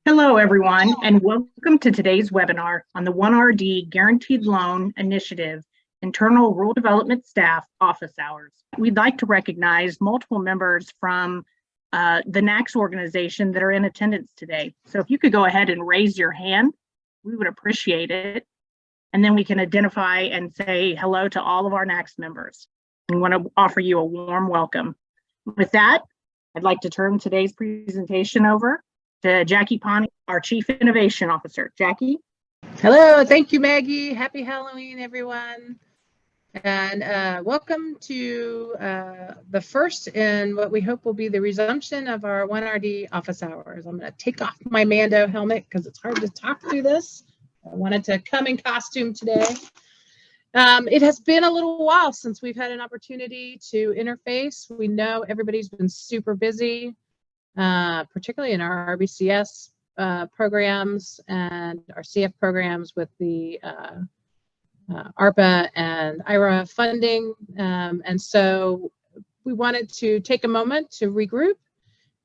Hello, everyone, and welcome to today's webinar on the 1RD Guaranteed Loan Initiative Internal Rural Development Staff Office Hours. We'd like to recognize multiple members from the NACS organization that are in attendance today. So if you could go ahead and raise your hand, we would appreciate it. And then we can identify and say hello to all of our NACS members. We want to offer you a warm welcome. With that, I'd like to turn today's presentation over to Jackie Pawnee, our Chief Innovation Officer. Jackie? Hello, thank you, Maggie. Happy Halloween, everyone. And welcome to the first in what we hope will be the resumption of our 1RD office hours. I'm going to take off my Mando helmet because it's hard to talk through this. I wanted to come in costume today. It has been a little while since we've had an opportunity to interface. We know everybody's been super busy, particularly in our RBCS programs and our CF programs with the ARPA and IRA funding. And so we wanted to take a moment to regroup.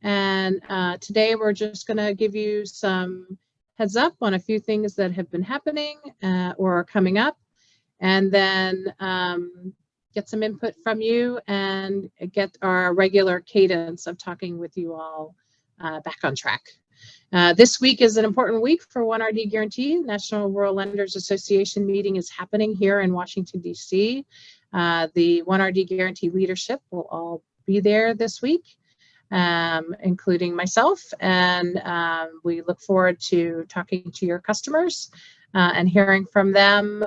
And today we're just going to give you some heads up on a few things that have been happening or are coming up, and then get some input from you and get our regular cadence of talking with you all back on track. This week is an important week for 1RD Guarantee. National Rural Lenders Association meeting is happening here in Washington, D.C. The 1RD Guarantee leadership will all be there this week, including myself, and we look forward to talking to your customers and hearing from them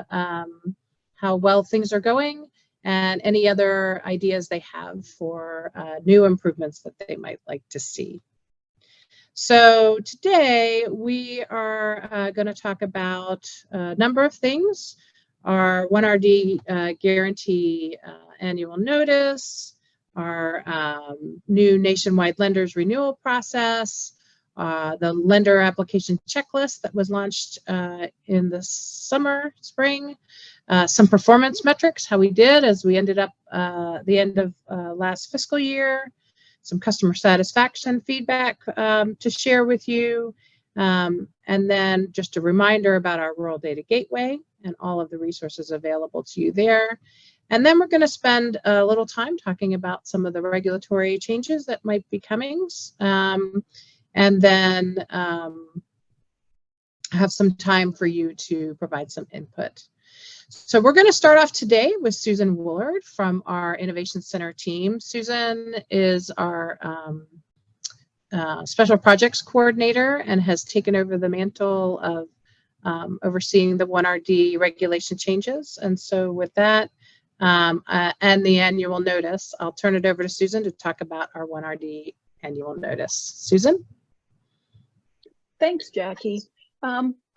how well things are going and any other ideas they have for new improvements that they might like to see. So today we are going to talk about a number of things: our 1RD Guarantee annual notice, our new nationwide lenders renewal process, the lender application checklist that was launched in the spring, some performance metrics, how we did as we ended up the end of last fiscal year, some customer satisfaction feedback to share with you, and then just a reminder about our Rural Data Gateway and all of the resources available to you there. And then we're going to spend a little time talking about some of the regulatory changes that might be coming, and then have some time for you to provide some input. So we're going to start off today with Susan Woolard from our Innovation Center team. Susan is our Special Projects Coordinator and has taken over the mantle of overseeing the 1RD regulation changes. And so with that and the annual notice, I'll turn it over to Susan to talk about our 1RD annual notice. Susan? Thanks, Jackie.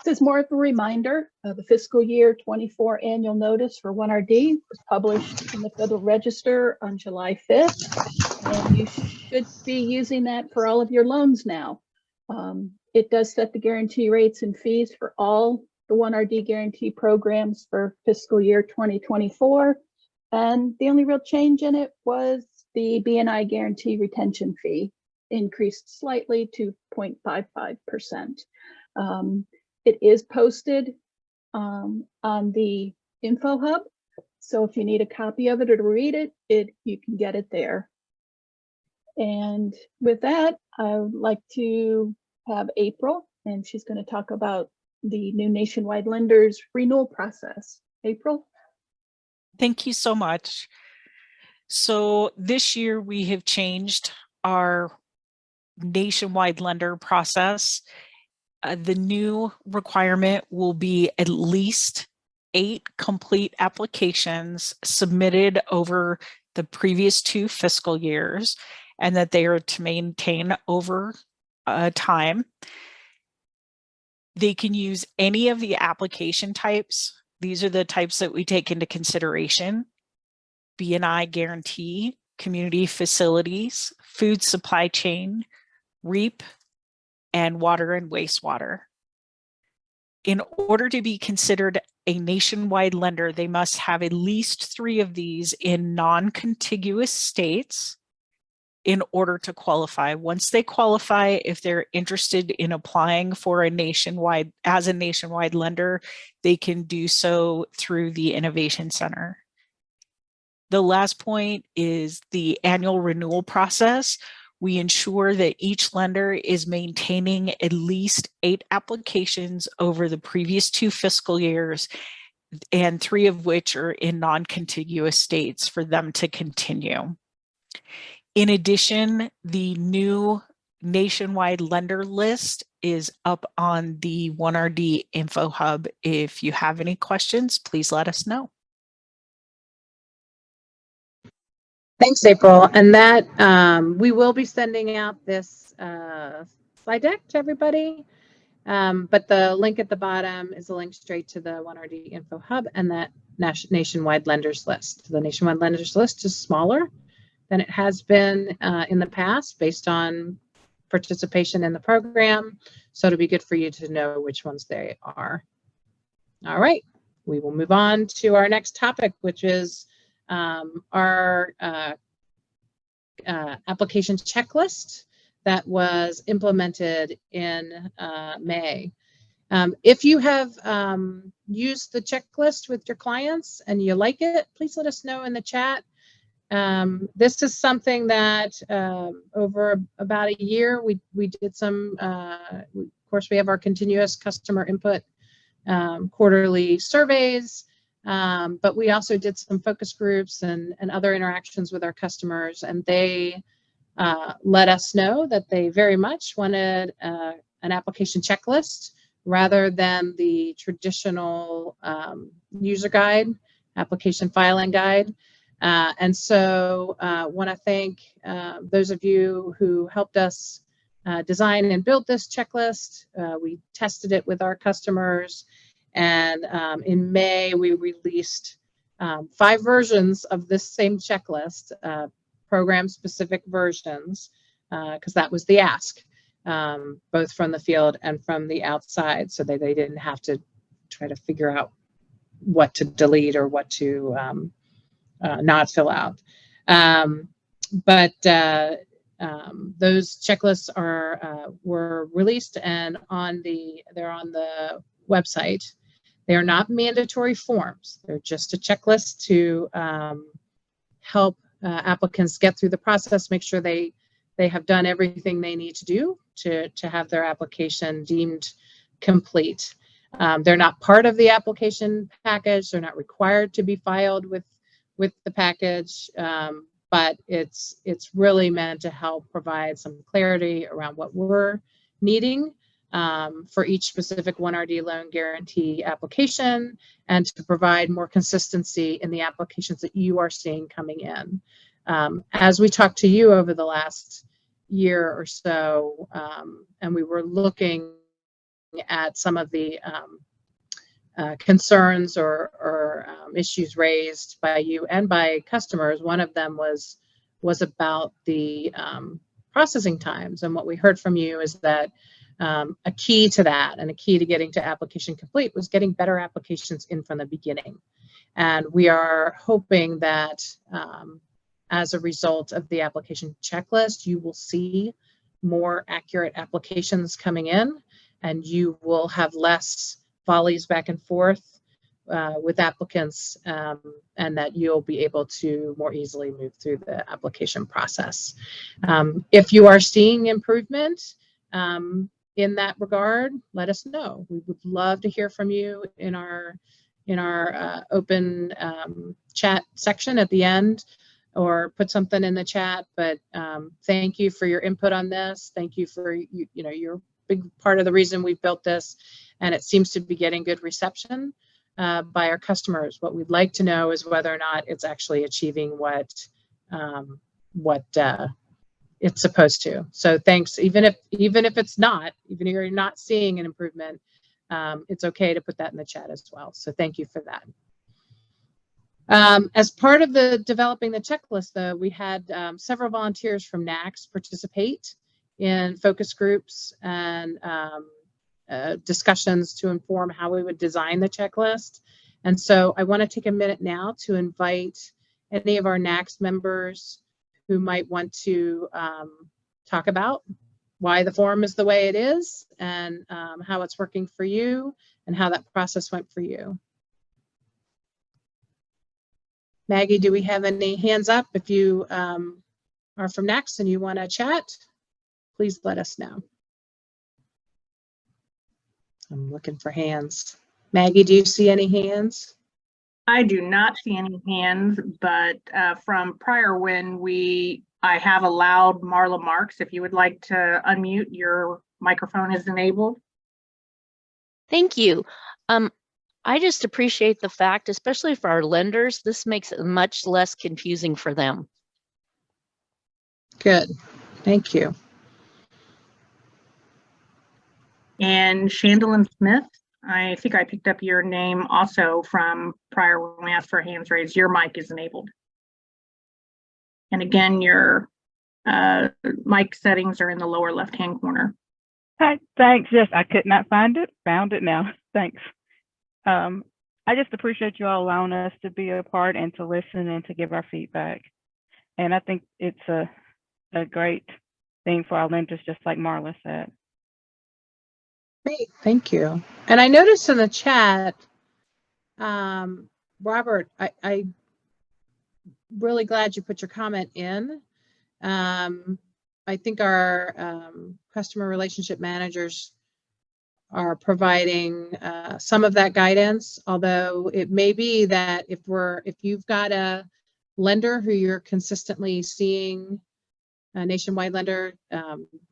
This is more of a reminder. The fiscal year 24 annual notice for 1RD was published in the Federal Register on July 5th, and you should be using that for all of your loans now. It does set the guarantee rates and fees for all the 1RD guarantee programs for fiscal year 2024, and the only real change in it was the BNI guarantee retention fee increased slightly to 0.55%. It is posted on the Info Hub, so if you need a copy of it or to read it, you can get it there. And with that, I would like to have April, and she's going to talk about the new nationwide lenders renewal process. April? Thank you so much. So this year we have changed our nationwide lender process. The new requirement will be at least 8 complete applications submitted over the previous 2 fiscal years, and that they are to maintain over time. They can use any of the application types. These are the types that we take into consideration: BNI guarantee, community facilities, food supply chain, REAP, and water and wastewater. In order to be considered a nationwide lender, they must have at least 3 of these in non-contiguous states in order to qualify. Once they qualify, if they're interested in applying for a nationwide lender, they can do so through the Innovation Center. The last point is the annual renewal process. We ensure that each lender is maintaining at least 8 applications over the previous 2 fiscal years, and 3 of which are in non-contiguous states for them to continue. In addition, the new nationwide lender list is up on the 1RD Info Hub. If you have any questions, please let us know. Thanks, April. And that we will be sending out this slide deck to everybody. But the link at the bottom is a link straight to the 1RD Info Hub and that nationwide lenders list. The nationwide lenders list is smaller than it has been in the past based on participation in the program. So it'll be good for you to know which ones they are. All right, we will move on to our next topic, which is our application checklist that was implemented in May. If you have used the checklist with your clients and you like it, please let us know in the chat. This is something that over about a year, we did some, of course, we have our continuous customer input quarterly surveys, but we also did some focus groups and other interactions with our customers, and they let us know that they very much wanted an application checklist rather than the traditional user guide, application filing guide. And so want to thank those of you who helped us design and build this checklist. We tested it with our customers, and in May we released 5 versions of this same checklist, program-specific versions, because that was the ask, both from the field and from the outside, so they didn't have to try to figure out what to delete or what to not fill out. But those checklists were released and they're on the website. They are not mandatory forms. They're just a checklist to help applicants get through the process, make sure they have done everything they need to do to have their application deemed complete. They're not part of the application package. They're not required to be filed with the package, but it's really meant to help provide some clarity around what we're needing for each specific 1RD loan guarantee application, and to provide more consistency in the applications that you are seeing coming in. As we talked to you over the last year or so, and we were looking at some of the concerns or issues raised by you and by customers. One of them was about the processing times, and what we heard from you is that a key to that and a key to getting to application complete was getting better applications in from the beginning. And we are hoping that as a result of the application checklist, you will see more accurate applications coming in, and you will have less volleys back and forth with applicants, and that you'll be able to more easily move through the application process. If you are seeing improvement in that regard, let us know. We would love to hear from you in our open chat section at the end, or put something in the chat. But thank you for your input on this. Thank you for you're a big part of the reason we've built this, and it seems to be getting good reception by our customers. What we'd like to know is whether or not it's actually achieving what it's supposed to. So thanks. Even if it's not, even if you're not seeing an improvement, it's okay to put that in the chat as well. So thank you for that. As part of the developing the checklist, though, we had several volunteers from NACS participate in focus groups and discussions to inform how we would design the checklist. And so I want to take a minute now to invite any of our NACS members who might want to talk about why the form is the way it is, and how it's working for you, and how that process went for you. Maggie, do we have any hands up? If you are from Next and you want to chat, please let us know. I'm looking for hands. Maggie, do you see any hands? I do not see any hands, but from prior when I have allowed Marla Marks, if you would like to unmute, your microphone is enabled. Thank you. I just appreciate the fact, especially for our lenders, this makes it much less confusing for them. Good, thank you. And Chandlin Smith, I think I picked up your name also from prior when we asked for hands raised. Your mic is enabled. And again, your mic settings are in the lower left-hand corner. Hi, thanks. Yes, I could not find it. Found it now. Thanks. I just appreciate you all allowing us to be a part and to listen and to give our feedback. And I think it's a great thing for our lenders, just like Marla said. Great, thank you. And I noticed in the chat, Robert, I really glad you put your comment in. I think our customer relationship managers are providing some of that guidance, although it may be that if you've got a lender who you're consistently seeing, a nationwide lender,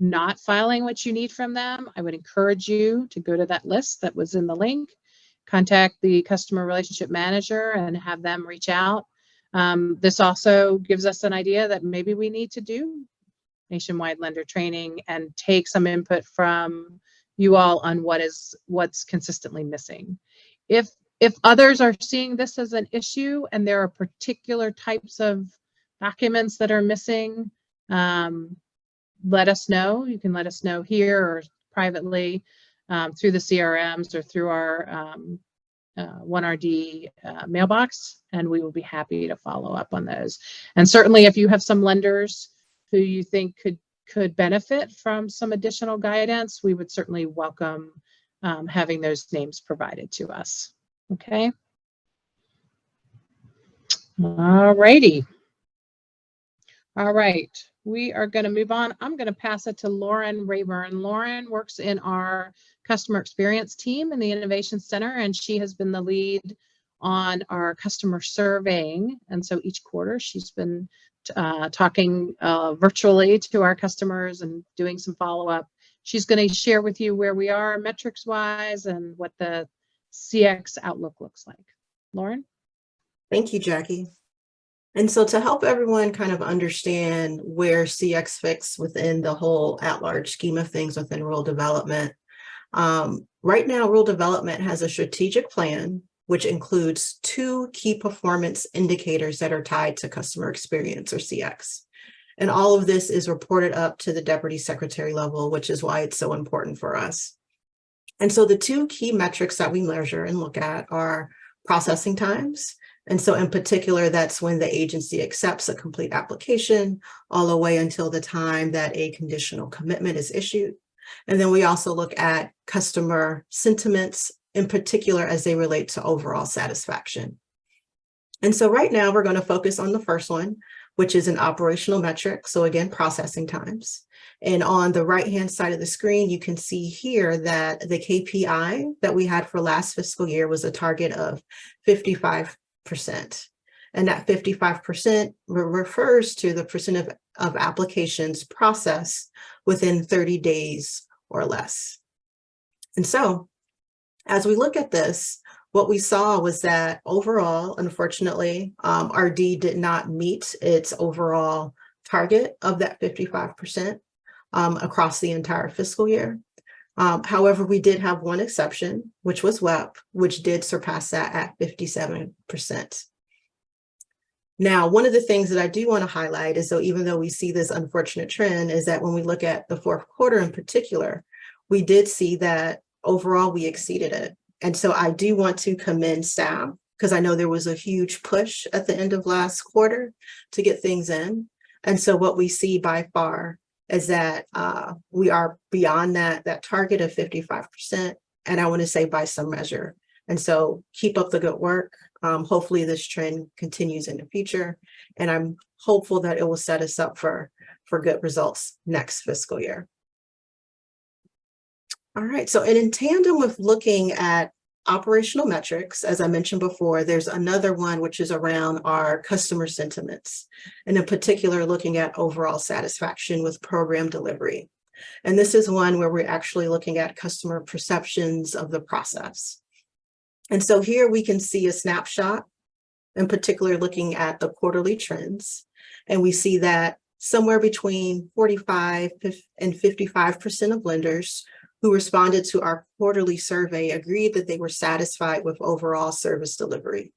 not filing what you need from them, I would encourage you to go to that list that was in the link, contact the customer relationship manager and have them reach out. This also gives us an idea that maybe we need to do nationwide lender training and take some input from you all on what's consistently missing. If others are seeing this as an issue and there are particular types of documents that are missing, let us know. You can let us know here or privately through the CRMs or through our 1RD mailbox, and we will be happy to follow up on those. And certainly if you have some lenders who you think could benefit from some additional guidance, we would certainly welcome having those names provided to us. Okay. All righty. All right, we are going to move on. I'm going to pass it to Lauren Rayburn. Lauren works in our customer experience team in the Innovation Center, and she has been the lead on our customer surveying. And so each quarter she's been talking virtually to our customers and doing some follow-up. She's going to share with you where we are metrics-wise and what the CX outlook looks like. Lauren? Thank you, Jackie. And so to help everyone kind of understand where CX fits within the whole at-large scheme of things within rural development, right now, rural development has a strategic plan, which includes 2 key performance indicators that are tied to customer experience or CX. And all of this is reported up to the deputy secretary level, which is why it's so important for us. And so the 2 key metrics that we measure and look at are processing times. And so in particular, that's when the agency accepts a complete application all the way until the time that a conditional commitment is issued. And then we also look at customer sentiments, in particular as they relate to overall satisfaction. And so right now we're going to focus on the first one, which is an operational metric. So again, processing times. And on the right-hand side of the screen, you can see here that the KPI that we had for last fiscal year was a target of 55%. And that 55% refers to the percent of applications processed within 30 days or less. And so as we look at this, what we saw was that overall, unfortunately, RD did not meet its overall target of that 55% across the entire fiscal year. However, we did have one exception, which was WEP, which did surpass that at 57%. Now, one of the things that I do want to highlight is, so even though we see this unfortunate trend, is that when we look at the 4th quarter in particular, we did see that overall we exceeded it. And so I do want to commend staff, because I know there was a huge push at the end of last quarter to get things in. And so what we see by far is that we are beyond that target of 55%. And I want to say by some measure. And so keep up the good work. Hopefully this trend continues in the future. And I'm hopeful that it will set us up for good results next fiscal year. All right, so in tandem with looking at operational metrics, as I mentioned before, there's another one which is around our customer sentiments, and in particular, looking at overall satisfaction with program delivery. And this is one where we're actually looking at customer perceptions of the process. And so here we can see a snapshot, in particular, looking at the quarterly trends. And we see that somewhere between 45 and 55% of lenders who responded to our quarterly survey agreed that they were satisfied with overall service delivery.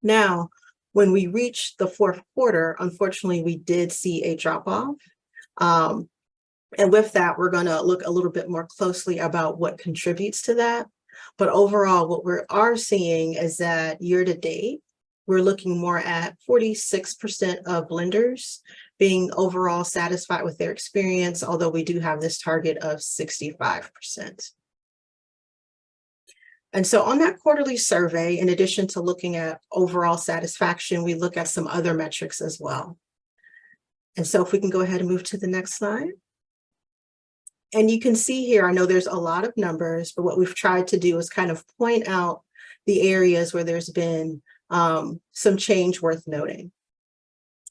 Now, when we reached the fourth quarter, unfortunately, we did see a drop off. And with that, we're going to look a little bit more closely about what contributes to that. But overall, what we are seeing is that year to date, we're looking more at 46% of lenders being overall satisfied with their experience, although we do have this target of 65%. And so on that quarterly survey, in addition to looking at overall satisfaction, we look at some other metrics as well. And so if we can go ahead and move to the next slide. And you can see here, I know there's a lot of numbers, but what we've tried to do is kind of point out the areas where there's been some change worth noting.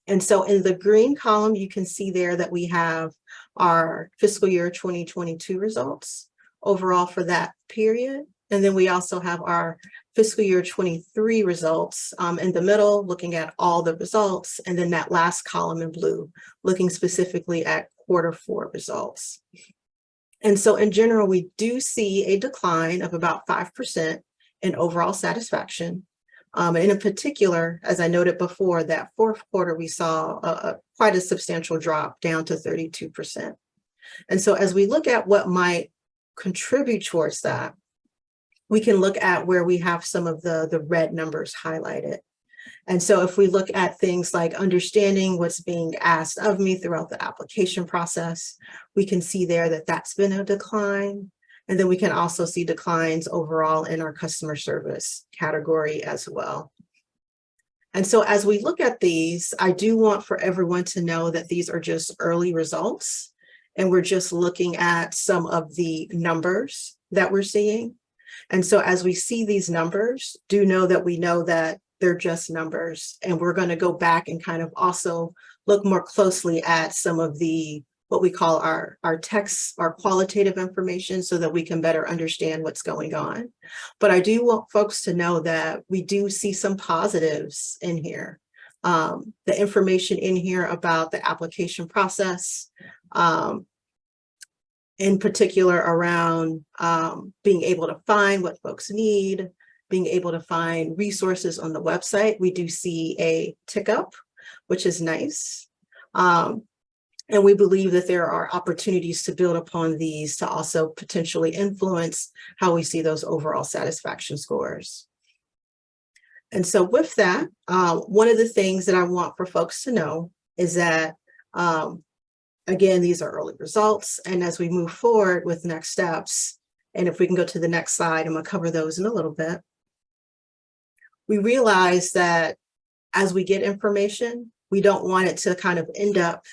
And so in the green column, you can see there that we have our fiscal year 2022 results overall for that period. And then we also have our fiscal year 23 results in the middle, looking at all the results. And then that last column in blue, looking specifically at Q4 results. And so in general, we do see a decline of about 5% in overall satisfaction. And in particular, as I noted before, that fourth quarter, we saw quite a substantial drop down to 32%. And so as we look at what might contribute towards that, we can look at where we have some of the red numbers highlighted. And so if we look at things like understanding what's being asked of me throughout the application process, we can see there that that's been a decline. And then we can also see declines overall in our customer service category as well. And so as we look at these, I do want for everyone to know that these are just early results, and we're just looking at some of the numbers that we're seeing. And so as we see these numbers, do know that we know that they're just numbers, and we're going to go back and kind of also look more closely at some of the what we call our text, our qualitative information, so that we can better understand what's going on. But I do want folks to know that we do see some positives in here. The information in here about the application process, in particular around being able to find what folks need, being able to find resources on the website. We do see a tick up, which is nice. And we believe that there are opportunities to build upon these to also potentially influence how we see those overall satisfaction scores. And so with that, one of the things that I want for folks to know is that, again, these are early results. And as we move forward with next steps, and if we can go to the next slide, I'm going to cover those in a little bit. We realize that as we get information, we don't want it to kind of end up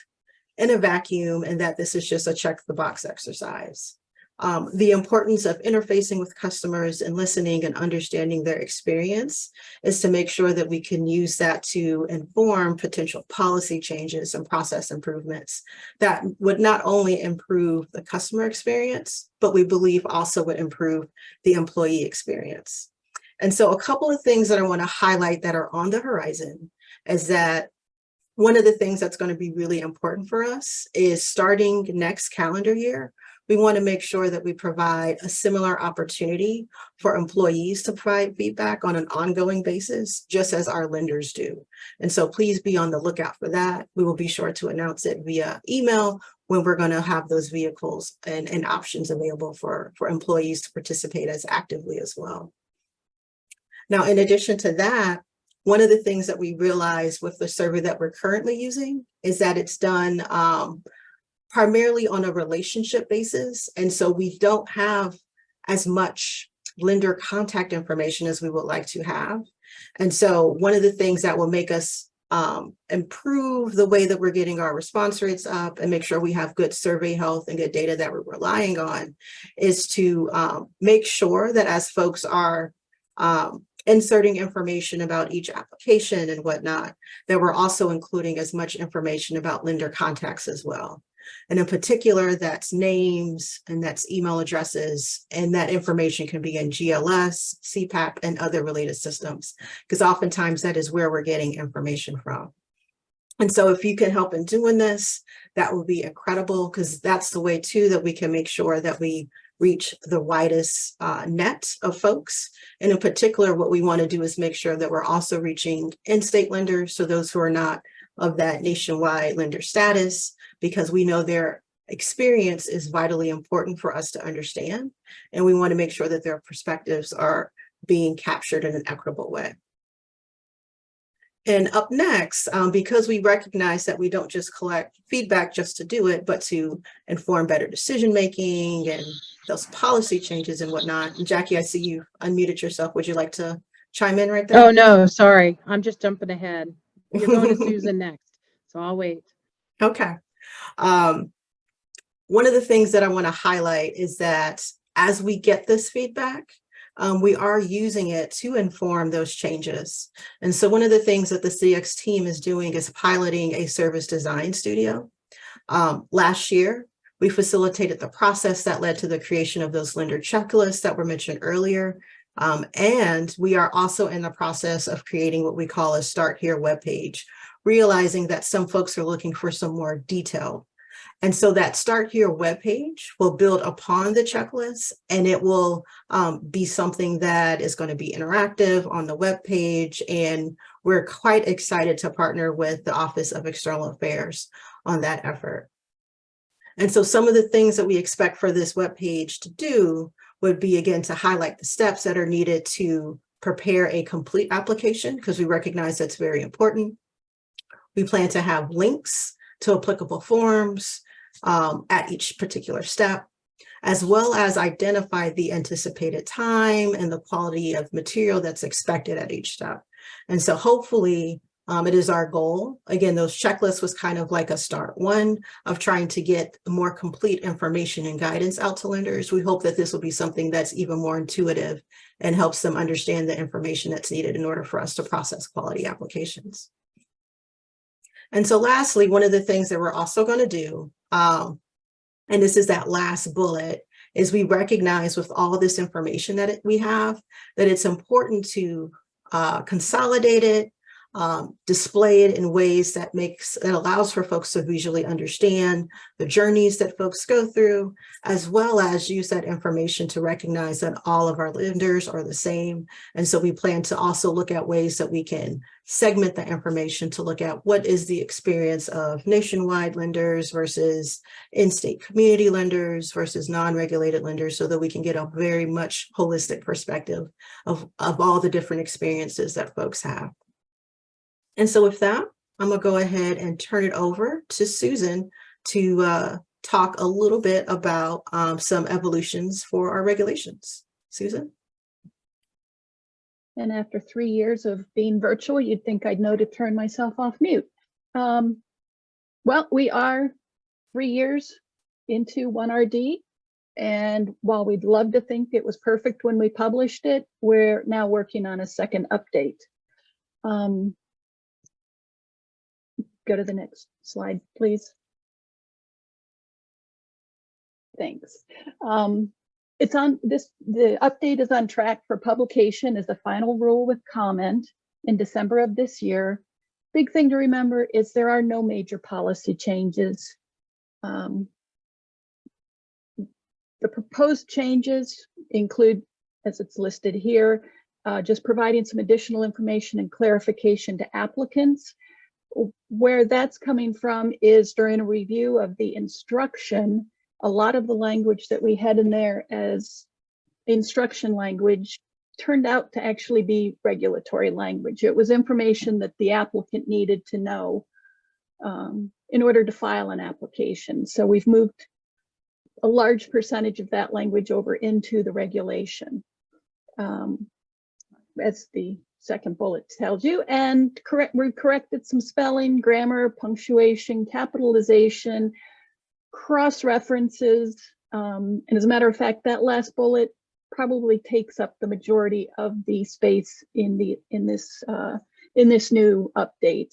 in a vacuum and that this is just a check the box exercise. The importance of interfacing with customers and listening and understanding their experience is to make sure that we can use that to inform potential policy changes and process improvements that would not only improve the customer experience, but we believe also would improve the employee experience. And so a couple of things that I want to highlight that are on the horizon is that one of the things that's going to be really important for us is starting next calendar year, we want to make sure that we provide a similar opportunity for employees to provide feedback on an ongoing basis, just as our lenders do. And so please be on the lookout for that. We will be sure to announce it via email when we're going to have those vehicles and options available for employees to participate as actively as well. Now, in addition to that, one of the things that we realized with the survey that we're currently using is that it's done primarily on a relationship basis. And so we don't have as much lender contact information as we would like to have. And so one of the things that will make us improve the way that we're getting our response rates up and make sure we have good survey health and good data that we're relying on is to make sure that as folks are inserting information about each application and whatnot, that we're also including as much information about lender contacts as well. And in particular, that's names and that's email addresses, and that information can be in GLS, CPAP, and other related systems, because oftentimes that is where we're getting information from. And so if you can help in doing this, that would be incredible, because that's the way too that we can make sure that we reach the widest net of folks. And in particular, what we want to do is make sure that we're also reaching in-state lenders, so those who are not of that nationwide lender status, because we know their experience is vitally important for us to understand. And we want to make sure that their perspectives are being captured in an equitable way. And up next, because we recognize that we don't just collect feedback just to do it, but to inform better decision-making and those policy changes and whatnot. And Jackie, I see you unmuted yourself. Would you like to chime in right there? Oh, no, sorry. I'm just jumping ahead. You're going to Susan next, so I'll wait. Okay. One of the things that I want to highlight is that as we get this feedback, we are using it to inform those changes. And so one of the things that the CX team is doing is piloting a service design studio. Last year, we facilitated the process that led to the creation of those lender checklists that were mentioned earlier. And we are also in the process of creating what we call a Start Here webpage, realizing that some folks are looking for some more detail. And so that Start Here webpage will build upon the checklist, and it will be something that is going to be interactive on the webpage. And we're quite excited to partner with the Office of External Affairs on that effort. And so some of the things that we expect for this webpage to do would be, again, to highlight the steps that are needed to prepare a complete application, because we recognize that's very important. We plan to have links to applicable forms at each particular step, as well as identify the anticipated time and the quality of material that's expected at each step. And so hopefully it is our goal. Again, those checklists was kind of like a start one of trying to get more complete information and guidance out to lenders. We hope that this will be something that's even more intuitive and helps them understand the information that's needed in order for us to process quality applications. And so lastly, one of the things that we're also going to do, and this is that last bullet, is we recognize with all of this information that we have, that it's important to consolidate it, display it in ways that allows for folks to visually understand the journeys that folks go through, as well as use that information to recognize that all of our lenders are the same. And so we plan to also look at ways that we can segment the information to look at what is the experience of nationwide lenders versus in-state community lenders versus non-regulated lenders, so that we can get a very much holistic perspective of all the different experiences that folks have. And so with that, I'm going to go ahead and turn it over to Susan to talk a little bit about some evolutions for our regulations. Susan? And after 3 years of being virtual, you'd think I'd know to turn myself off mute. Well, we are 3 years into 1RD. And while we'd love to think it was perfect when we published it, we're now working on a second update. Go to the next slide, please. Thanks. It's on this, the update is on track for publication as the final rule with comment in December of this year. Big thing to remember is there are no major policy changes. The proposed changes include, as it's listed here, just providing some additional information and clarification to applicants. Where that's coming from is during a review of the instruction, a lot of the language that we had in there as instruction language turned out to actually be regulatory language. It was information that the applicant needed to know in order to file an application. So we've moved a large percentage of that language over into the regulation, as the second bullet tells you. And we corrected some spelling, grammar, punctuation, capitalization, cross references. And as a matter of fact, that last bullet probably takes up the majority of the space in this new update.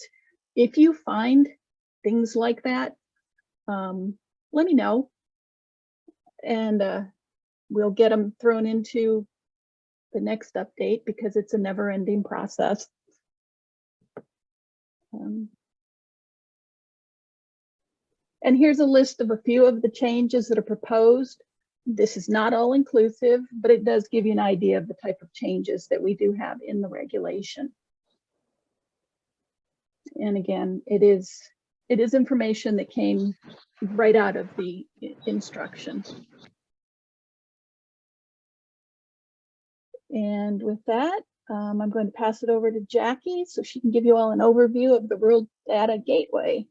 If you find things like that, let me know, and we'll get them thrown into the next update, because it's a never-ending process. And here's a list of a few of the changes that are proposed. This is not all inclusive, but it does give you an idea of the type of changes that we do have in the regulation. And again, it is information that came right out of the instruction. And with that, I'm going to pass it over to Jackie so she can give you all an overview of the World Data Gateway.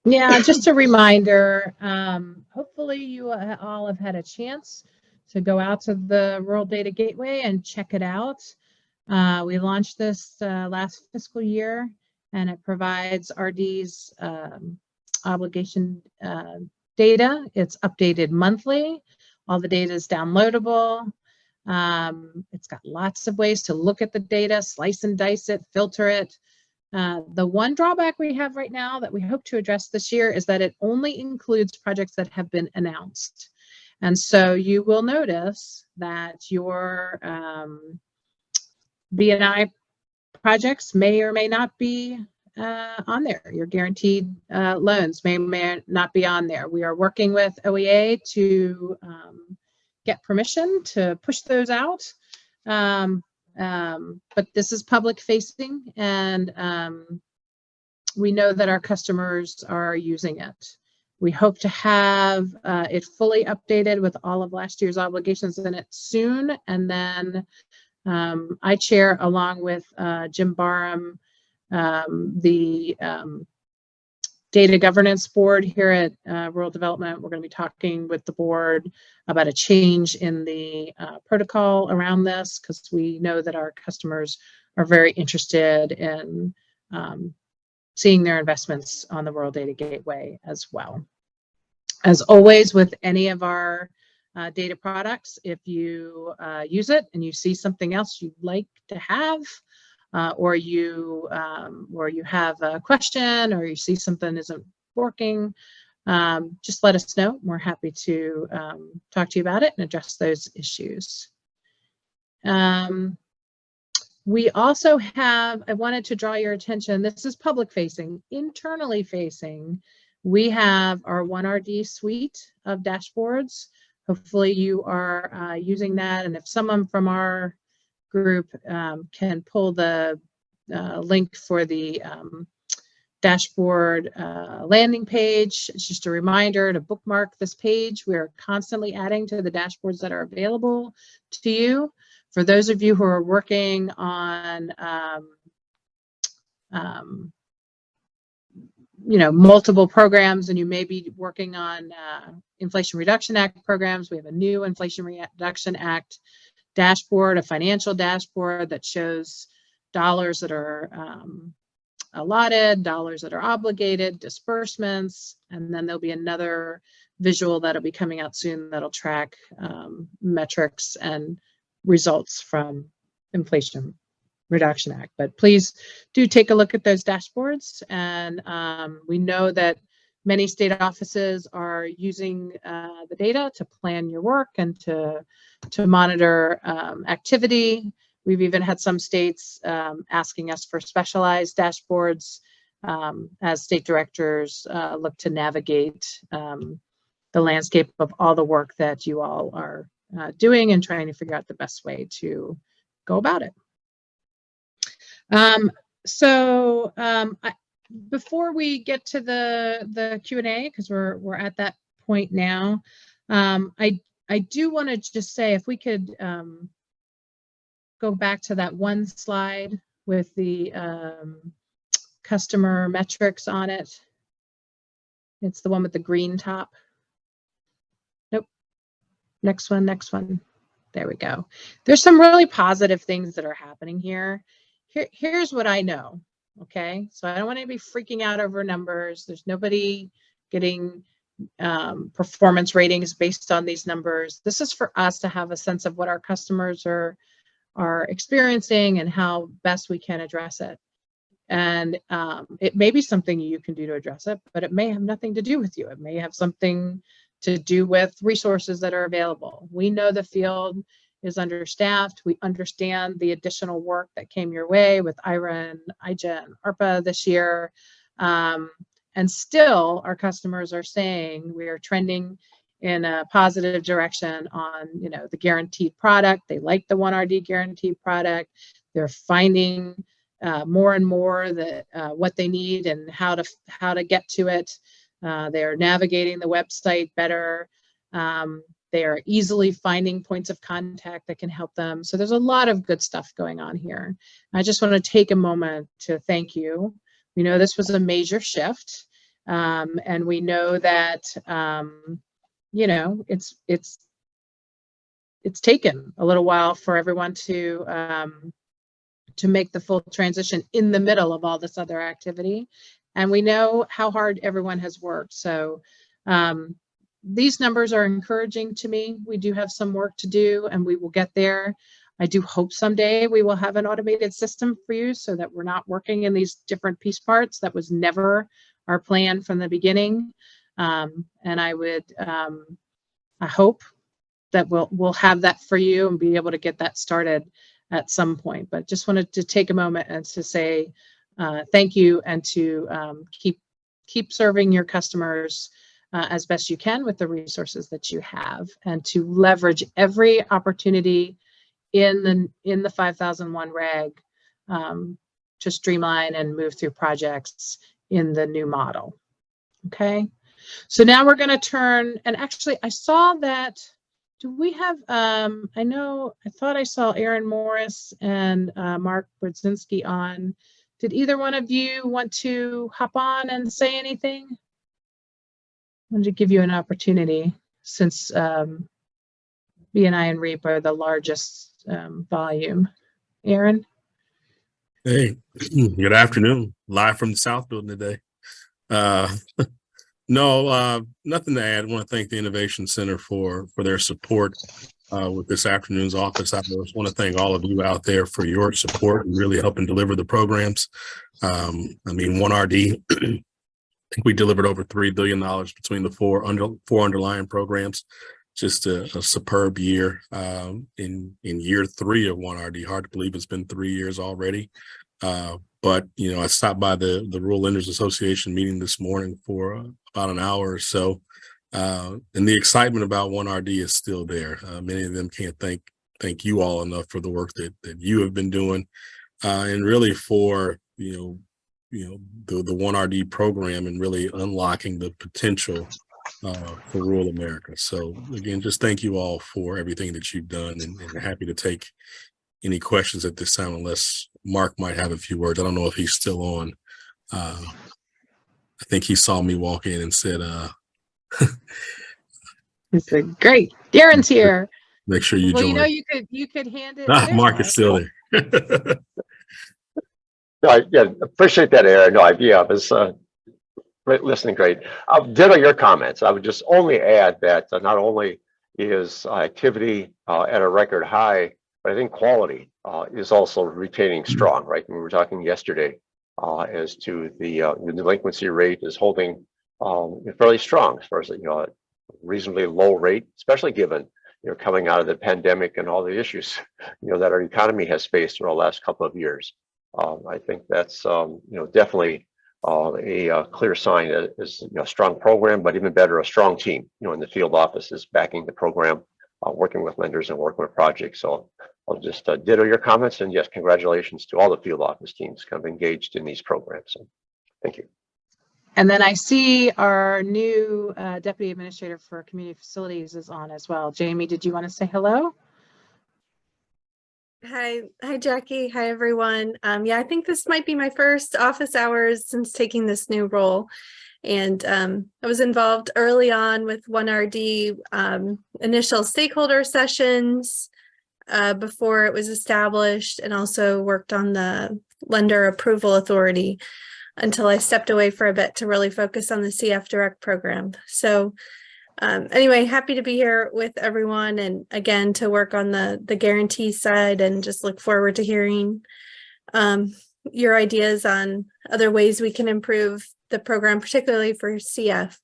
Yeah, just a reminder, hopefully you all have had a chance to go out to the World Data Gateway and check it out. We launched this last fiscal year, and it provides RD's obligation data. It's updated monthly. All the data is downloadable. It's got lots of ways to look at the data, slice and dice it, filter it. The one drawback we have right now that we hope to address this year is that it only includes projects that have been announced. And so you will notice that your B&I projects may or may not be on there. Your guaranteed loans may or may not be on there. We are working with OEA to get permission to push those out. But this is public facing, and we know that our customers are using it. We hope to have it fully updated with all of last year's obligations in it soon. And then I chair, along with Jim Barham, the Data Governance Board here at Rural Development. We're going to be talking with the board about a change in the protocol around this, because we know that our customers are very interested in seeing their investments on the World Data Gateway as well. As always with any of our data products, if you use it and you see something else you'd like to have, or you have a question, or you see something isn't working, just let us know. We're happy to talk to you about it and address those issues. We also have, I wanted to draw your attention, this is public facing. Internally facing, we have our 1RD suite of dashboards. Hopefully you are using that, and if someone from our group can pull the link for the dashboard landing page. It's just a reminder to bookmark this page. We're constantly adding to the dashboards that are available to you. For those of you who are working on multiple programs, and you may be working on Inflation Reduction Act programs, we have a new Inflation Reduction Act dashboard, a financial dashboard that shows dollars that are allotted, dollars that are obligated, disbursements, and then there'll be another visual that'll be coming out soon that'll track metrics and results from Inflation Reduction Act. But please do take a look at those dashboards, and we know that many state offices are using the data to plan your work and to monitor activity. We've even had some states asking us for specialized dashboards as state directors look to navigate the landscape of all the work that you all are doing and trying to figure out the best way to go about it. Before we get to the Q&A, because we're at that point now, I do want to just say, if we could go back to that one slide with the customer metrics on it. It's the one with the green top. Nope. Next one, next one. There we go. There's some really positive things that are happening here. Here's what I know. Okay, so I don't want to be freaking out over numbers. There's nobody getting performance ratings based on these numbers. This is for us to have a sense of what our customers are experiencing and how best we can address it. And it may be something you can do to address it, but it may have nothing to do with you. It may have something to do with resources that are available. We know the field is understaffed. We understand the additional work that came your way with IRA and IJA and ARPA this year. And still our customers are saying we are trending in a positive direction on, you know, the guaranteed product. They like the 1RD guaranteed product. They're finding more and more that what they need and how to get to it. They're navigating the website better. They are easily finding points of contact that can help them. So there's a lot of good stuff going on here. I just want to take a moment to thank you. We know this was a major shift, and we know that you know, it's taken a little while for everyone to make the full transition in the middle of all this other activity. And we know how hard everyone has worked. So these numbers are encouraging to me. We do have some work to do and we will get there. I do hope someday we will have an automated system for you so that we're not working in these different piece parts. That was never our plan from the beginning. And I would, I hope that we'll have that for you and be able to get that started at some point. But just wanted to take a moment and to say thank you and to keep serving your customers as best you can with the resources that you have, and to leverage every opportunity in the 5001 reg to streamline and move through projects in the new model. Okay, so now we're going to turn, and actually I saw that, do we have, I thought I saw Aaron Morris and Mark Brzezinski on. Did either one of you want to hop on and say anything? I wanted to give you an opportunity since BNI and REAP are the largest volume. Aaron? Hey, good afternoon. Live from the South Building today. No, nothing to add. I want to thank the Innovation Center for their support with this afternoon's office hours. I want to thank all of you out there for your support and really helping deliver the programs. I mean, 1RD, I think we delivered over $3 billion between the four underlying programs. Just a superb year in year 3 of 1RD. Hard to believe it's been 3 years already. But, you know, I stopped by the Rural Lenders Association meeting this morning for about an hour or so. And the excitement about 1RD is still there. Many of them can't thank you all enough for the work that you have been doing, and really for, the 1RD program and really unlocking the potential for rural America. So again, just thank you all for everything that you've done, and happy to take any questions at this time, unless Mark might have a few words. I don't know if he's still on. I think he saw me walk in and said, He said, great, Darren's here. Make sure you join. Well, you could hand it. Mark is still there. No, yeah, appreciate that, Aaron. No idea. I was listening. Great. Ditto your comments. I would just only add that not only is activity at a record high, but I think quality is also retaining strong, right? We were talking yesterday as to the delinquency rate is holding fairly strong as far as, a reasonably low rate, especially given, coming out of the pandemic and all the issues, that our economy has faced over the last couple of years. I think that's, definitely a clear sign that is a strong program, but even better, a strong team, in the field offices backing the program, working with lenders and working with projects. So I'll just ditto your comments, and yes, congratulations to all the field office teams kind of engaged in these programs. So thank you. And then I see our new Deputy Administrator for Community Facilities is on as well. Jamie, did you want to say hello? Hi, Jackie. Hi, everyone. Yeah, I think this might be my first office hours since taking this new role. And I was involved early on with 1RD initial stakeholder sessions before it was established, and also worked on the lender approval authority until I stepped away for a bit to really focus on the CF Direct program. So anyway, happy to be here with everyone, and again to work on the guarantee side, and just look forward to hearing your ideas on other ways we can improve the program, particularly for CF.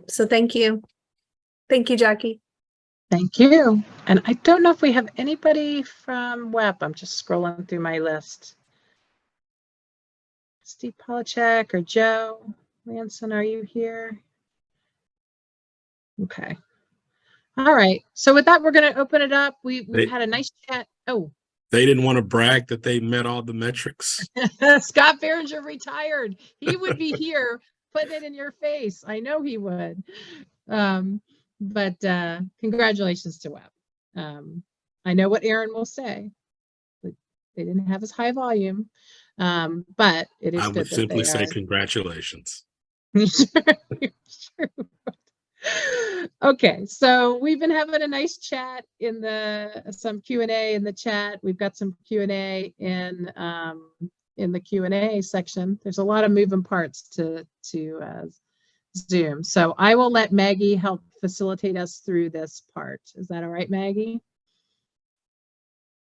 So thank you. Thank you, Jackie. Thank you. And I don't know if we have anybody from WEP. I'm just scrolling through my list. Steve Polachek or Joe Manson, are you here? Okay. All right. So with that, we're going to open it up. We had a nice chat. Oh. They didn't want to brag that they met all the metrics. Scott Behringer retired. He would be here putting it in your face. I know he would. But congratulations to Webb. I know what Aaron will say, but they didn't have as high volume. But it is I good would that simply they say are. congratulations. Sure. Okay, so we've been having a nice chat in some Q&A in the chat. We've got some Q&A in the Q&A section. There's a lot of moving parts to Zoom. So I will let Maggie help facilitate us through this part. Is that all right, Maggie?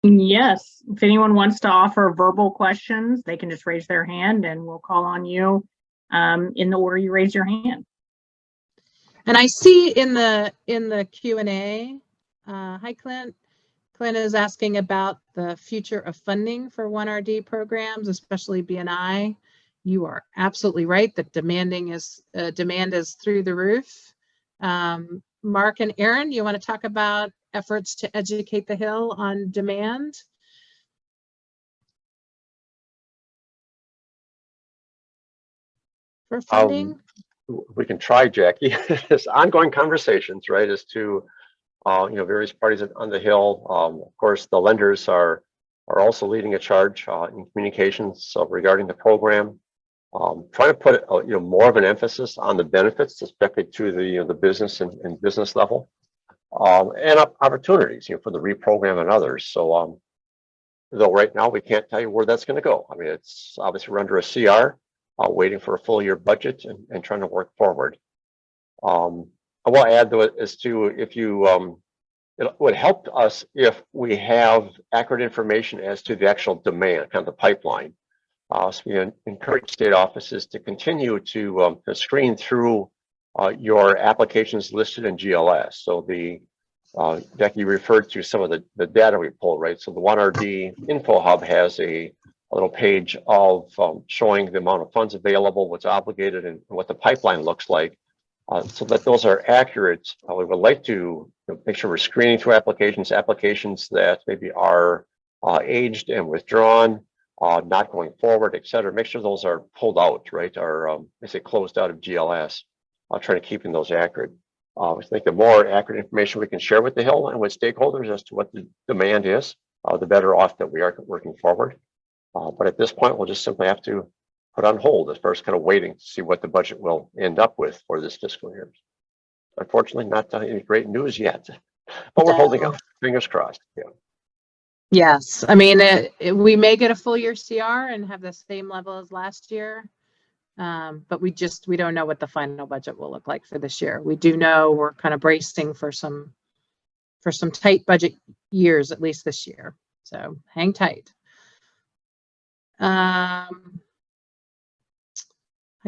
Yes. If anyone wants to offer verbal questions, they can just raise their hand and we'll call on you in the order you raise your hand. And I see in the Q&A, hi Clint. Clint is asking about the future of funding for 1RD programs, especially BNI. You are absolutely right that demand is through the roof. Mark and Aaron, you want to talk about efforts to educate the Hill on demand? For funding? We can try, Jackie. There's ongoing conversations, right, as to various parties on the Hill. Of course, the lenders are also leading a charge in communications regarding the program. Trying to put more of an emphasis on the benefits, especially to the business and business level, and opportunities for the reprogram and others. So though right now we can't tell you where that's going to go. I mean, it's obviously we're under a CR. Waiting for a full year budget and trying to work forward. I will add though as to if you, it would help us if we have accurate information as to the actual demand, kind of the pipeline. So we encourage state offices to continue to screen through your applications listed in GLS. So Becky referred to some of the data we pulled, right? So the 1RD Info Hub has a little page of showing the amount of funds available, what's obligated, and what the pipeline looks like, so that those are accurate. We would like to make sure we're screening through applications that maybe are aged and withdrawn, not going forward, et cetera. Make sure those are pulled out, right, or they say closed out of GLS. I'll try to keeping those accurate. I think the more accurate information we can share with the Hill and with stakeholders as to what the demand is, the better off that we are working forward. But at this point, we'll just simply have to put on hold as far as kind of waiting to see what the budget will end up with for this fiscal year. Unfortunately, not any great news yet, but we're holding out. Fingers crossed. Yeah. Yes, I mean, we may get a full year CR and have the same level as last year, but we don't know what the final budget will look like for this year. We do know we're kind of bracing for some tight budget years, at least this year. So hang tight. I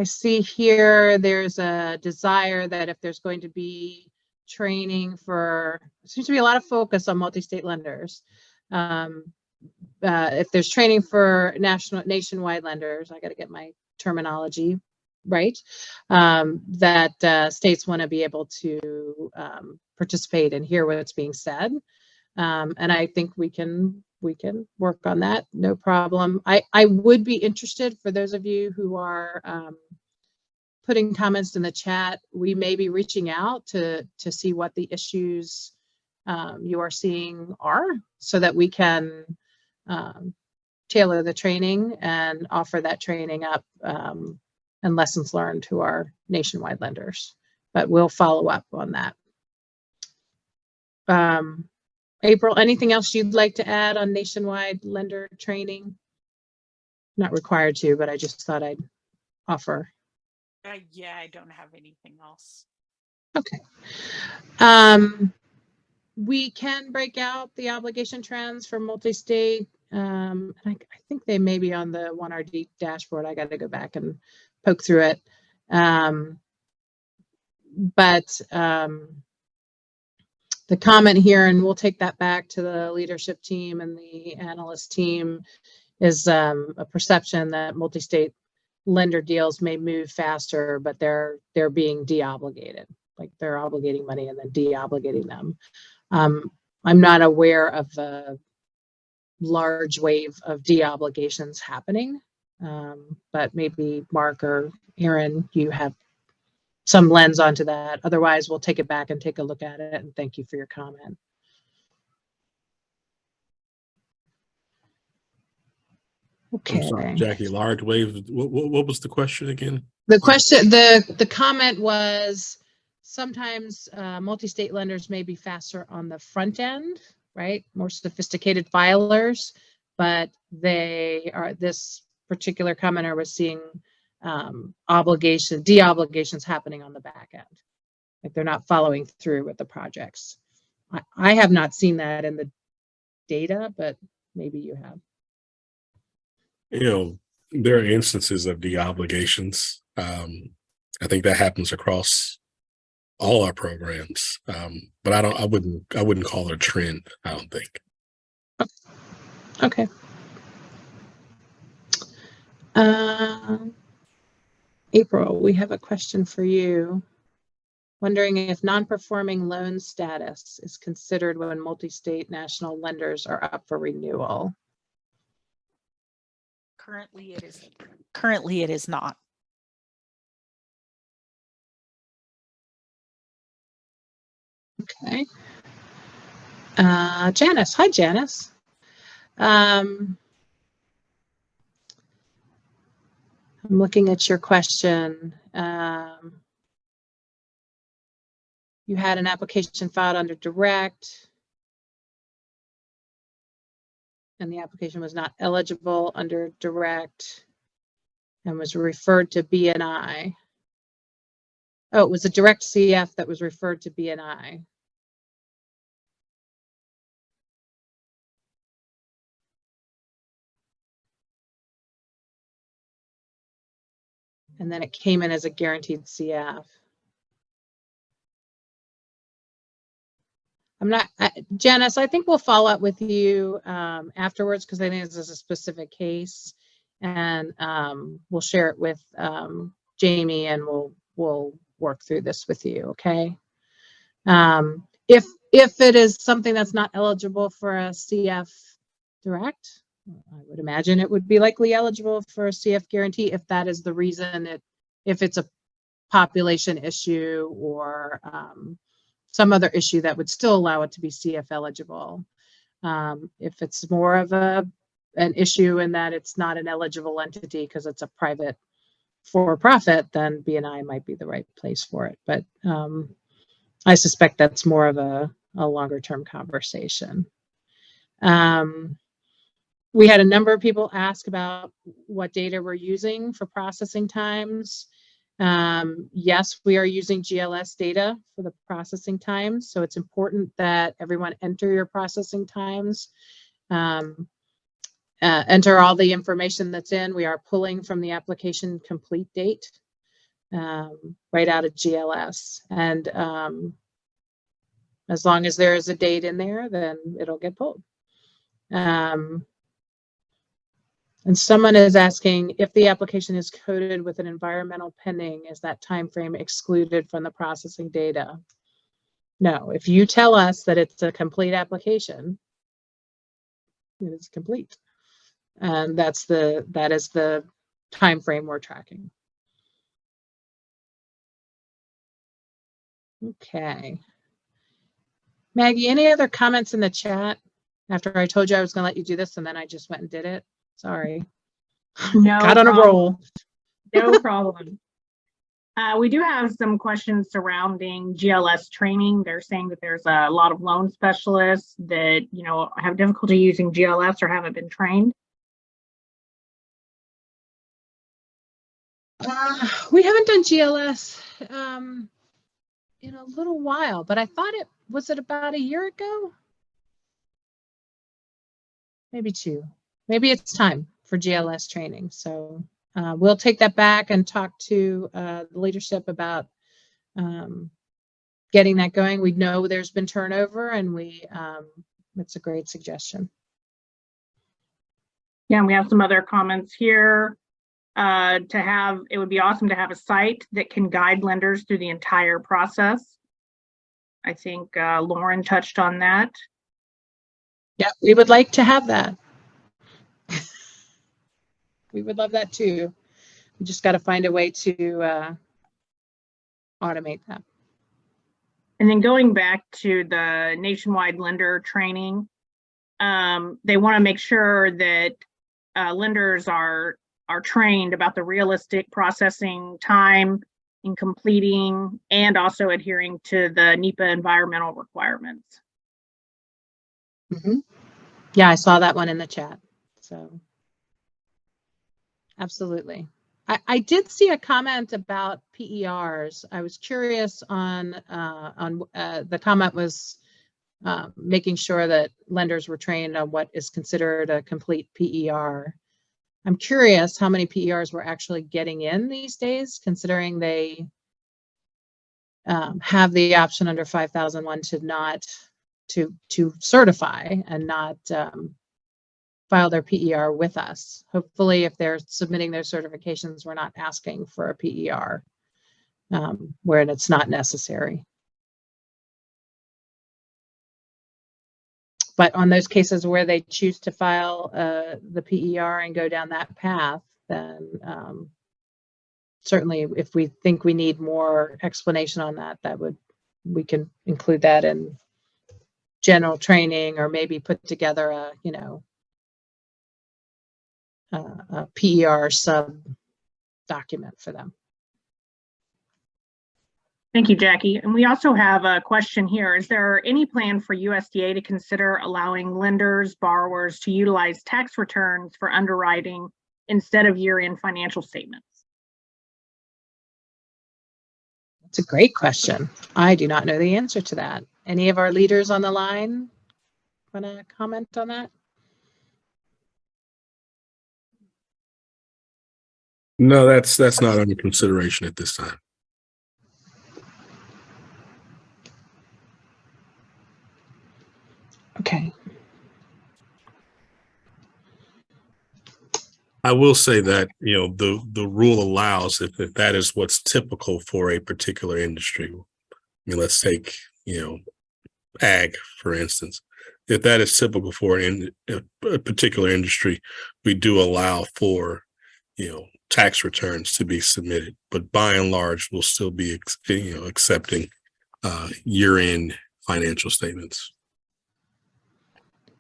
see here there's a desire that if there's going to be training there seems to be a lot of focus on multi-state lenders. If there's training for nationwide lenders, I got to get my terminology right, that states want to be able to participate and hear what's being said. And I think we can work on that, no problem. I would be interested, for those of you who are putting comments in the chat, we may be reaching out to see what the issues you are seeing are, so that we can tailor the training and offer that training up and lessons learned to our nationwide lenders. But we'll follow up on that. April, anything else you'd like to add on nationwide lender training? Not required to, but I just thought I'd offer. Yeah, I don't have anything else. Okay. We can break out the obligation trends for multi-state. I think they may be on the 1RD dashboard. I got to go back and poke through it. The comment here, and we'll take that back to the leadership team and the analyst team, is a perception that multi-state lender deals may move faster, but they're being de-obligated. Like they're obligating money and then de-obligating them. I'm not aware of a large wave of de-obligations happening, but maybe Mark or Aaron, you have some lens onto that. Otherwise, we'll take it back and take a look at it. And thank you for your comment. Okay. I'm sorry, Jackie, large wave. What was the question again? The question, the comment was sometimes multi-state lenders may be faster on the front end, right? More sophisticated filers, but this particular commenter was seeing de-obligations happening on the back end. Like they're not following through with the projects. I have not seen that in the data, but maybe you have. There are instances of de-obligations. I think that happens across all our programs. But I wouldn't call it a trend, I don't think. Okay. April, we have a question for you. Wondering if non-performing loan status is considered when multi-state national lenders are up for renewal. Currently, it is not. Okay. Janice. Hi, Janice. I'm looking at your question. You had an application filed under direct, and the application was not eligible under direct and was referred to BNI. Oh, it was a direct CF that was referred to BNI. And then it came in as a guaranteed CF. Janice, I think we'll follow up with you afterwards because I think this is a specific case, and we'll share it with Jamie, and we'll work through this with you. Okay. If it is something that's not eligible for a CF direct, I would imagine it would be likely eligible for a CF guarantee if that is the reason. If it's a population issue or some other issue that would still allow it to be CF eligible. If it's more of an issue in that it's not an eligible entity because it's a private for-profit, then BNI might be the right place for it. But I suspect that's more of a longer-term conversation. We had a number of people ask about what data we're using for processing times. Yes, we are using GLS data for the processing times. So it's important that everyone enter your processing times. Enter all the information that's in. We are pulling from the application complete date right out of GLS. And as long as there is a date in there, then it'll get pulled. And someone is asking if the application is coded with an environmental pending, is that time frame excluded from the processing data? No, if you tell us that it's a complete application, it is complete. And that is the time frame we're tracking. Okay. Maggie, any other comments in the chat? After I told you I was going to let you do this, and then I just went and did it. Sorry. No Got on a problem. roll. No problem. We do have some questions surrounding GLS training. They're saying that there's a lot of loan specialists that, you know, have difficulty using GLS or haven't been trained. We haven't done GLS in a little while, but I thought was it about a year ago? Maybe 2. Maybe it's time for GLS training. So we'll take that back and talk to the leadership about getting that going. We know there's been turnover, and it's a great suggestion. Yeah, and we have some other comments here. It would be awesome to have a site that can guide lenders through the entire process. I think Lauren touched on that. Yeah, we would like to have that. We would love that too. We just got to find a way to automate that. And then going back to the nationwide lender training, they want to make sure that lenders are trained about the realistic processing time in completing and also adhering to the NEPA environmental requirements. Mm-hmm. Yeah, I saw that one in the chat. So absolutely. I did see a comment about PERs. I was curious on the comment was making sure that lenders were trained on what is considered a complete PER. I'm curious how many PERs we're actually getting in these days, considering they have the option under 5001 to not to certify and not file their PER with us. Hopefully, if they're submitting their certifications, we're not asking for a PER where it's not necessary. But on those cases where they choose to file the PER and go down that path, then certainly if we think we need more explanation on that, we can include that in general training, or maybe put together a PER sub document for them. Thank you, Jackie. And we also have a question here. Is there any plan for USDA to consider allowing lenders, borrowers to utilize tax returns for underwriting instead of year-end financial statements? That's a great question. I do not know the answer to that. Any of our leaders on the line want to comment on that? No, that's not under consideration at this time. Okay. I will say that, the rule allows if that is what's typical for a particular industry. I mean, let's take, ag, for instance. If that is typical for a particular industry, we do allow for, tax returns to be submitted. But by and large, we'll still be, accepting year-end financial statements.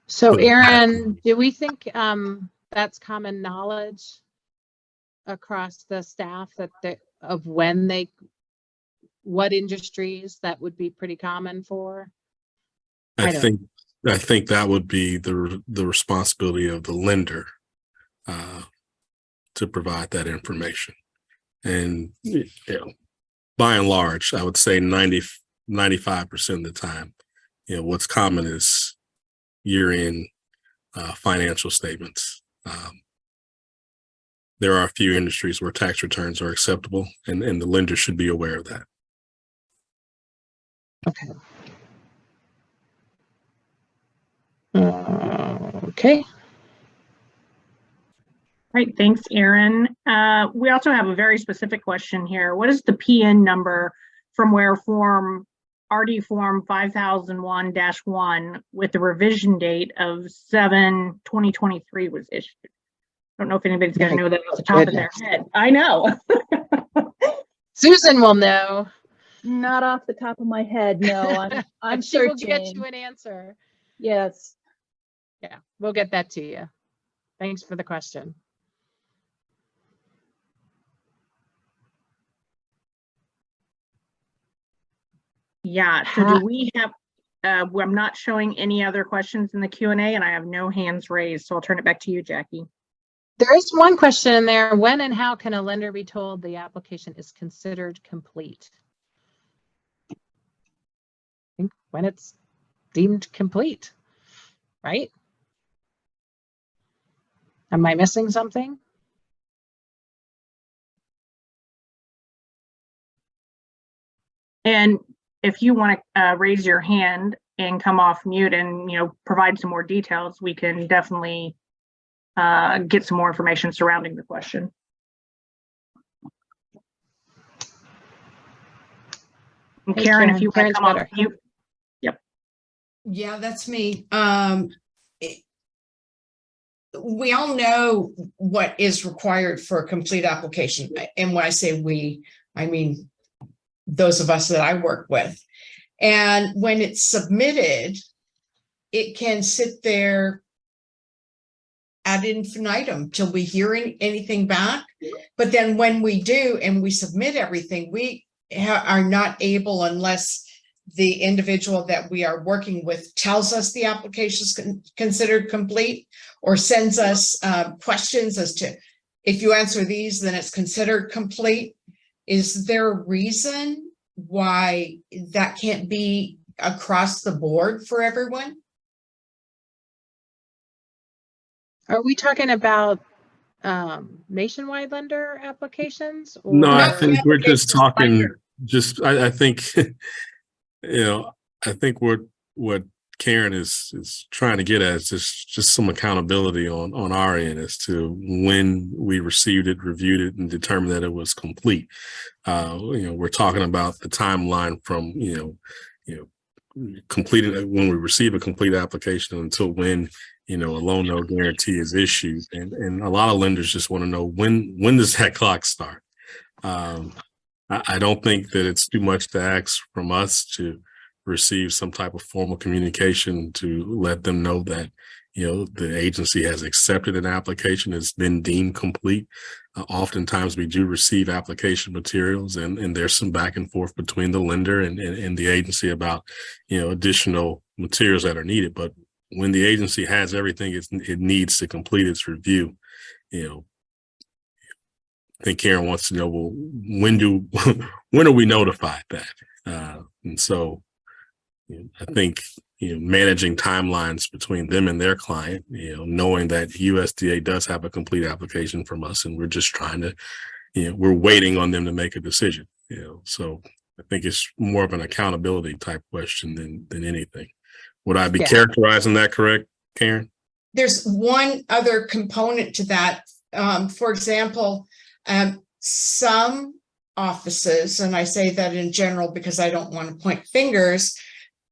So, Aaron, do we think that's common knowledge across the staff of what industries that would be pretty common for? I think that would be the responsibility of the lender to provide that information. And by and large, I would say 95% of the time, what's common is year-end financial statements. There are a few industries where tax returns are acceptable, and the lender should be aware of that. Okay. Okay. Right, thanks, Aaron. We also have a very specific question here. What is the PN number from where RD Form 5001-1 with the revision date of 7/2023 was issued? I don't know if anybody's going to know that off the top of their head. I know. Susan will know. Not off the top of my head, no. I'm she will searching. get you an answer. Yes. Yeah, we'll get that to you. Thanks for the question. Yeah, so do we have, I'm not showing any other questions in the Q&A and I have no hands raised, so I'll turn it back to you, Jackie. There is one question in there. When and how can a lender be told the application is considered complete? I think when it's deemed complete, right? Am I missing something? And if you want to raise your hand and come off mute and, provide some more details, we can definitely get some more information surrounding the question. And Hey, Karen, if you want Karen's to come better. off mute. Yep. Yeah, that's me. We all know what is required for a complete application. And when I say we, I mean those of us that I work with. And when it's submitted, it can sit there ad infinitum till we hear anything back. But then when we do and we submit everything, we are not able, unless the individual that we are working with tells us the application is considered complete, or sends us questions as to, if you answer these, then it's considered complete. Is there a reason why that can't be across the board for everyone? Are we talking about nationwide lender applications? Or? No, I Not think we're just applications, talking, lender. I think, I think what Karen is trying to get at is just some accountability on our end as to when we received it, reviewed it, and determined that it was complete. We're talking about the timeline from, completed when we receive a complete application until when, a loan no guarantee is issued. And a lot of lenders just want to know when does that clock start? I don't think that it's too much to ask from us to receive some type of formal communication to let them know that, the agency has accepted an application, has been deemed complete. Oftentimes we do receive application materials and there's some back and forth between the lender and the agency about, additional materials that are needed. But when the agency has everything it needs to complete its review, I think Karen wants to know, well, when are we notified that? And so I think, managing timelines between them and their client, knowing that USDA does have a complete application from us, and we're just trying to, we're waiting on them to make a decision, so I think it's more of an accountability type question than anything. Would I be characterizing that correct, Karen? There's one other component to that. For example, some offices, and I say that in general because I don't want to point fingers,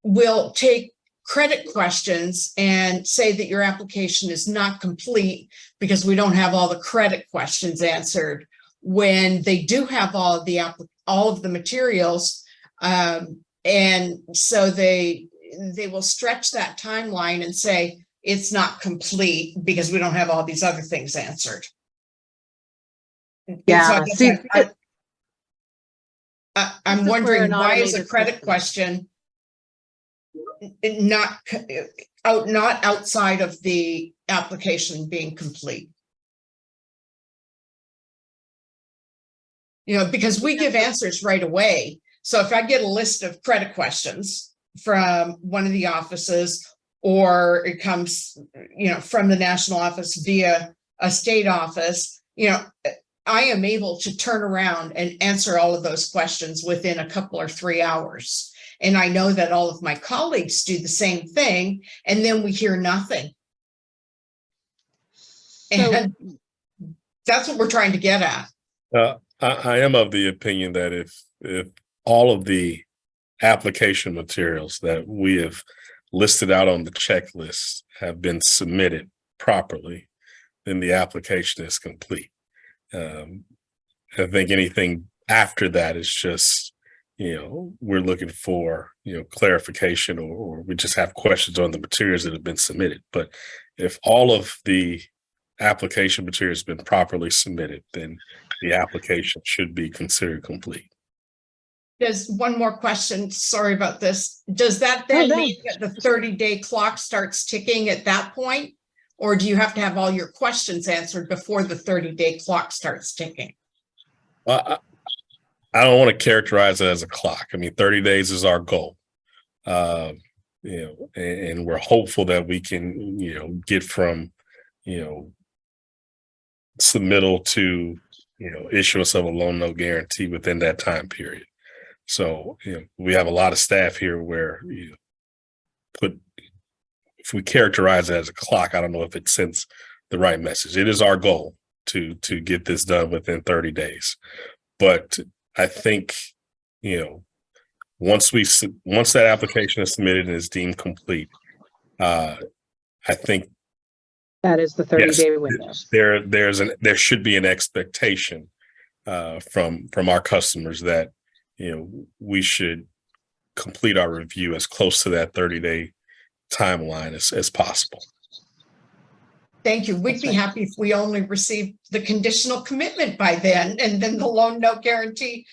will take credit questions and say that your application is not complete because we don't have all the credit questions answered, when they do have all of the materials. And so they will stretch that timeline and say it's not complete because we don't have all these other things answered. Yeah, so I'm wondering, why is a credit question not outside of the application being complete? Because we give answers right away. So if I get a list of credit questions from one of the offices, or it comes, from the national office via a state office, I am able to turn around and answer all of those questions within a couple or 3 hours. And I know that all of my colleagues do the same thing, and then we hear nothing. And that's what we're trying to get at. I am of the opinion that if all of the application materials that we have listed out on the checklist have been submitted properly, then the application is complete. I think anything after that is just, we're looking for, clarification or we just have questions on the materials that have been submitted. But if all of the application material has been properly submitted, then the application should be considered complete. There's one more question. Sorry about this. Does that Oh, then no. mean that the 30-day clock starts ticking at that point? Or do you have to have all your questions answered before the 30-day clock starts ticking? Well, I don't want to characterize it as a clock. I mean, 30 days is our goal. And we're hopeful that we can, get from, submittal to, issuance of a loan note guarantee within that time period. So, we have a lot of staff here where if we characterize it as a clock, I don't know if it sends the right message. It is our goal to get this done within 30 days. But I think, once that application is submitted and is deemed complete, I think That is the 30-day window. there should be an expectation from our customers that we should complete our review as close to that 30-day timeline as possible. Thank you. We'd That's be right. happy if we only received the conditional commitment by then, and then the loan note guarantee,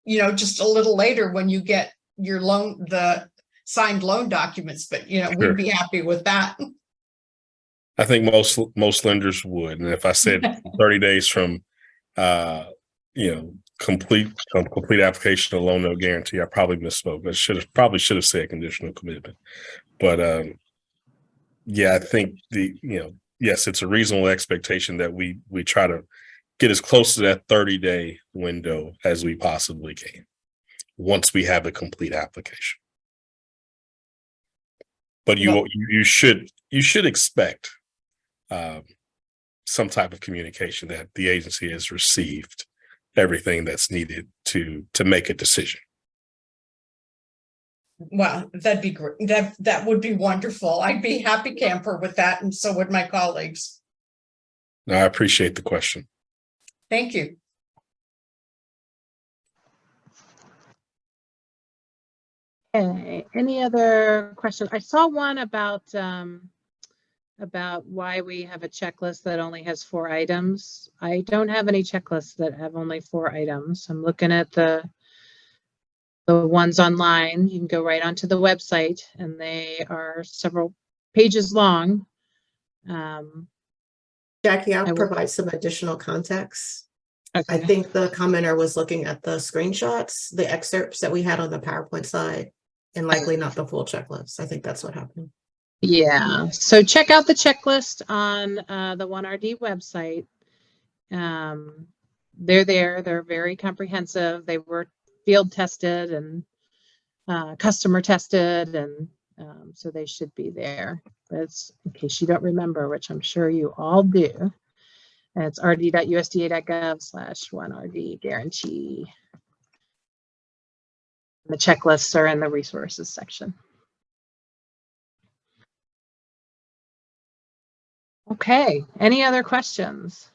just a little later when you get your the signed loan documents. But, Sure. we'd be happy with that. I think most lenders would. And if I said 30 days from complete application of loan note guarantee, I probably misspoke. I probably should have said conditional commitment. But I think yes, it's a reasonable expectation that we try to get as close to that 30-day window as we possibly can once we have a complete application. But you should expect some type of communication that the agency has received everything that's needed to make a decision. Well, that'd be great. That would be wonderful. I'd be happy camper with that, and so would my colleagues. Now, I appreciate the question. Thank you. Okay, any other questions? I saw one about why we have a checklist that only has 4 items. I don't have any checklists that have only 4 items. I'm looking at the ones online. You can go right onto the website, and they are several pages long. Jackie, I'll I will- provide some additional context. I Okay. think the commenter was looking at the screenshots, the excerpts that we had on the PowerPoint slide, and likely not the full checklist. I think that's what happened. Yeah, so check out the checklist on the 1RD website. They're there. They're very comprehensive. They were field tested and customer tested, and so they should be there. That's in case you don't remember, which I'm sure you all do. And it's rd.usda.gov/1RD guarantee. The checklists are in the resources section. Okay, any other questions?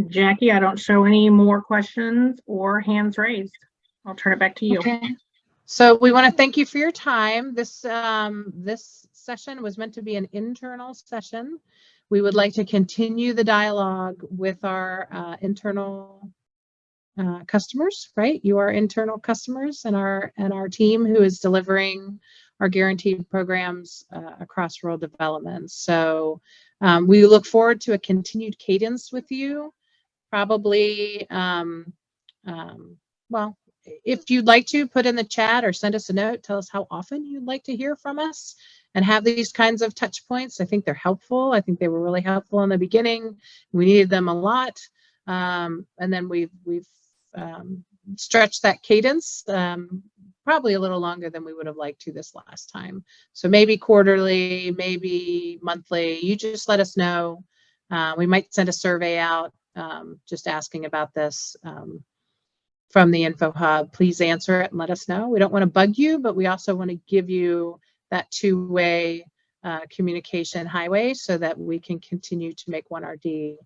Jackie, I don't show any more questions or hands raised. I'll turn it back to you. Okay. So we want to thank you for your time. This session was meant to be an internal session. We would like to continue the dialogue with our internal customers, right? You are internal customers, and our team who is delivering our guaranteed programs across rural development. So we look forward to a continued cadence with you. Probably, well, if you'd like to put in the chat or send us a note, tell us how often you'd like to hear from us and have these kinds of touch points. I think they're helpful. I think they were really helpful in the beginning. We needed them a lot. And then we've stretched that cadence probably a little longer than we would have liked to this last time. So maybe quarterly, maybe monthly. You just let us know. We might send a survey out just asking about this from the Info Hub. Please answer it and let us know. We don't want to bug you, but we also want to give you that two-way communication highway so that we can continue to make 1RD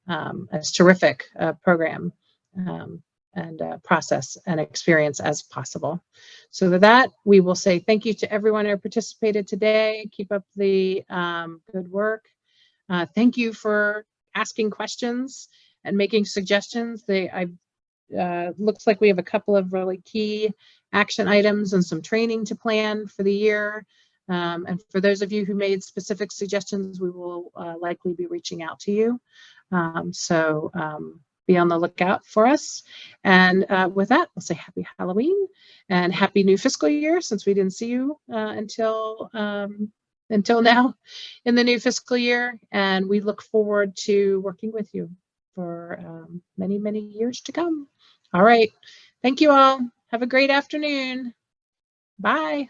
a terrific program. process and experience as possible. So with that, we will say thank you to everyone who participated today. Keep up the good work. Thank you for asking questions and making suggestions. Looks like we have a couple of really key action items and some training to plan for the year. And for those of you who made specific suggestions, we will likely be reaching out to you. So be on the lookout for us. And with that, we'll say happy Halloween and happy new fiscal year, since we didn't see you until now in the new fiscal year. And we look forward to working with you for many, many years to come. All right. Thank you all. Have a great afternoon. Bye.